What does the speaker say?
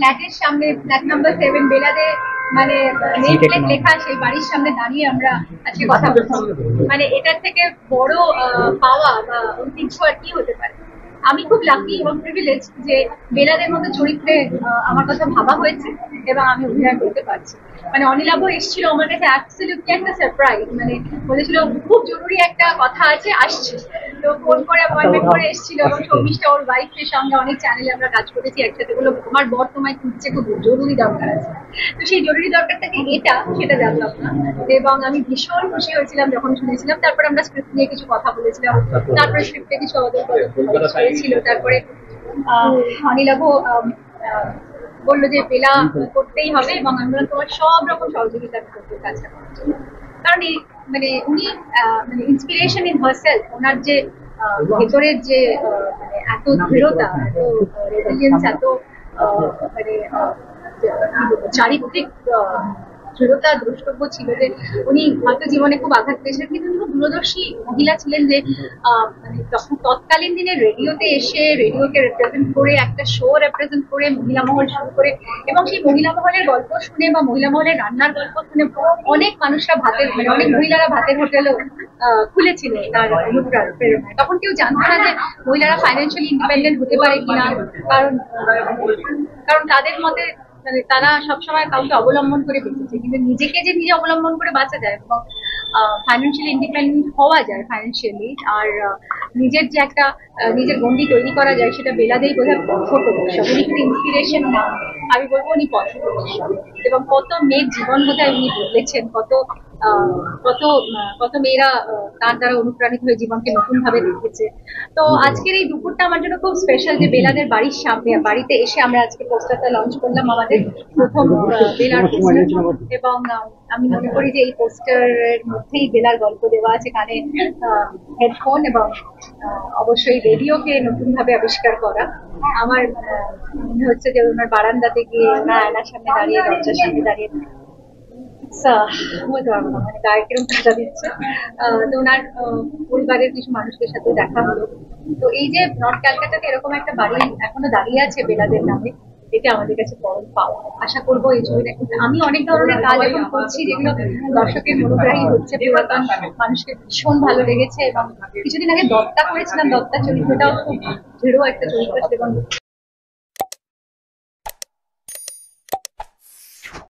ফ্ল্যাটের সামনে flat number 7 বেলাদে মানে নেম প্লেট লেখা সেই বাড়ির সামনে দাঁড়িয়ে আমরা আজকে কথা বলছি। মানে এটার থেকে বড় পাওয়া বা ঐতিহ্য আর কি হতে পারে। আমি খুব লাকি এবং প্রিভিলেজ যে বেলাদের মতো চরিত্রে আমার কথা ভাবা হয়েছে এবং আমি অভিনয় করতে পারছি। মানে অনিলাভ এসেছিল আমার কাছে অ্যাবসলিউটলি একটা সারপ্রাইজ। মানে বলেছিল খুব জরুরি একটা কথা আছে, আসছে। তো ফোন করে অ্যাপয়েন্টমেন্ট করে এসেছিল এবং শর্মিষ্ঠা ওর ওয়াইফের সঙ্গে অনেক চ্যানেলে আমরা কাজ করেছি একসাথে। বললো তোমার বর তোমায় খুঁজছে, খুব জরুরি দরকার আছে। তো সেই জরুরি দরকারটা কি এটা সেটা জানলাম না এবং আমি ভীষণ খুশি হয়েছিলাম যখন শুনেছিলাম। তারপরে আমরা স্ক্রিপ্ট নিয়ে কিছু কথা বলেছিলাম, তারপরে স্ক্রিপ্টে কিছু ছিল। তারপরে অনিলাভ বললো যে বেলা করতেই হবে এবং আমরা তোমার সব রকম সহযোগিতা করতে কাজটা করার জন্য। কারণ এই মানে উনি মানে ইন্সপিরেশন ইন হারসেলফ। ওনার যে ভেতরের যে মানে এত দৃঢ়তা, এত রেজিলিয়েন্স, এত মানে চারিত্রিক দৃঢ়তা দ্রষ্টব্য ছিল যে উনি হয়তো জীবনে খুব আঘাত পেয়েছিলেন, কিন্তু উনি খুব দূরদর্শী মহিলা ছিলেন যে মানে তখন তৎকালীন দিনে রেডিওতে এসে রেডিওকে রিপ্রেজেন্ট করে একটা শো রিপ্রেজেন্ট করে মহিলা মহল শুরু করে এবং সেই মহিলা মহলের গল্প শুনে বা মহিলা মহলের রান্নার গল্প শুনে অনেক মানুষরা ভাতের মানে অনেক মহিলারা ভাতের হোটেলও খুলেছিল তার অনুপ্রেরণায়। তখন কেউ জানতো না যে মহিলারা ফাইন্যান্সিয়ালি ইন্ডিপেন্ডেন্ট হতে পারে কিনা, কারণ তাদের মতে মানে তারা সবসময় কাউকে অবলম্বন করে বেঁচেছে, কিন্তু নিজেকে যে নিজে অবলম্বন করে বাঁচা যায় এবং ফাইন্যান্সিয়ালি ইন্ডিপেন্ডেন্ট হওয়া যায় ফাইন্যান্সিয়ালি, আর নিজের যে একটা নিজের গন্ডি তৈরি করা যায়, সেটা বেলাদেই বোধহয় পথপ্রদর্শক। উনি কিন্তু ইন্সপিরেশন না, আমি বলবো উনি পথপ্রদর্শক। এবং কত মেয়ের জীবন বোধহয় উনি বদলেছেন, কত কত কত মেয়েরা তার দ্বারা অনুপ্রাণিত হয়ে জীবনকে নতুন ভাবে দেখেছে। তো আজকের এই দুপুরটা আমার জন্য খুব স্পেশাল যে বেলাদের বাড়ির সামনে বাড়িতে এসে আমরা আজকে পোস্টারটা লঞ্চ করলাম, আমাদের প্রথম বেলার পোস্টার। এবং আমি মনে করি যে এই পোস্টারের মধ্যেই বেলার গল্প দেওয়া আছে, কানে হেডফোন এবং অবশ্যই রেডিওকে নতুন ভাবে আবিষ্কার করা। আমার মনে হচ্ছে যে ওনার বারান্দাতে গিয়ে ওনার আয়নার সামনে দাঁড়িয়ে দরজার সামনে দাঁড়িয়ে বলতে পারবো না, মানে গায়ে কিরকম কাটা দিচ্ছে। তো ওনার পরিবারের কিছু মানুষদের সাথে দেখা হলো। তো এই যে নর্থ ক্যালকাটাতে এরকম একটা বাড়ি এখনো দাঁড়িয়ে আছে বেলাদের নামে, এটা আমাদের কাছে পরম পাওয়া। আশা করবো এই ছবিটা, আমি অনেক ধরনের কাজ এখন করছি যেগুলো দর্শকের মনোগ্রাহী হচ্ছে, পুরাতন মানুষকে ভীষণ ভালো লেগেছে। এবং কিছুদিন আগে দত্তা করেছিলাম, দত্তা চরিত্রটাও খুব দৃঢ় একটা চরিত্র এবং